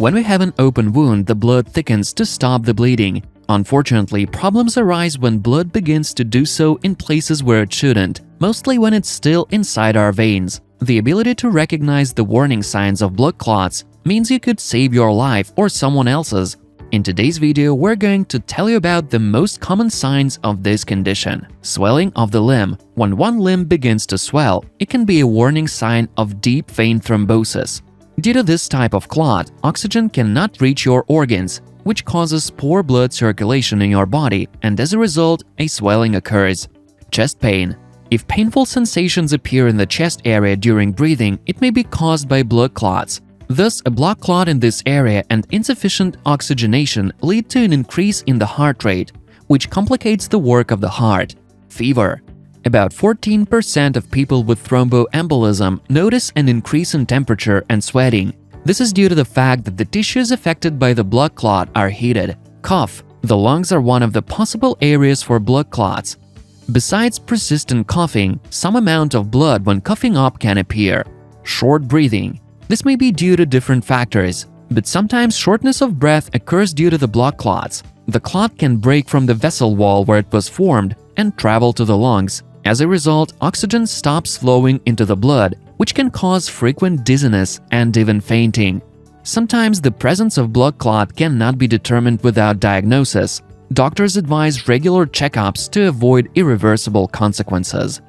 When we have an open wound, the blood thickens to stop the bleeding. Unfortunately, problems arise when blood begins to do so in places where it shouldn't, mostly when it's still inside our veins. The ability to recognize the warning signs of blood clots means you could save your life or someone else's. In today's video, we're going to tell you about the most common signs of this condition. Swelling of the limb. When one limb begins to swell, it can be a warning sign of deep vein thrombosis. Due to this type of clot, oxygen cannot reach your organs, which causes poor blood circulation in your body, and as a result, a swelling occurs. Chest pain. If painful sensations appear in the chest area during breathing, it may be caused by blood clots. Thus, a blood clot in this area and insufficient oxygenation lead to an increase in the heart rate, which complicates the work of the heart. Fever. About 14% of people with thromboembolism notice an increase in temperature and sweating. This is due to the fact that the tissues affected by the blood clot are heated. Cough. The lungs are one of the possible areas for blood clots. Besides persistent coughing, some amount of blood when coughing up can appear. Short breathing. This may be due to different factors, but sometimes shortness of breath occurs due to the blood clots. The clot can break from the vessel wall where it was formed and travel to the lungs. As a result, oxygen stops flowing into the blood, which can cause frequent dizziness and even fainting. Sometimes the presence of blood clot cannot be determined without diagnosis. Doctors advise regular checkups to avoid irreversible consequences.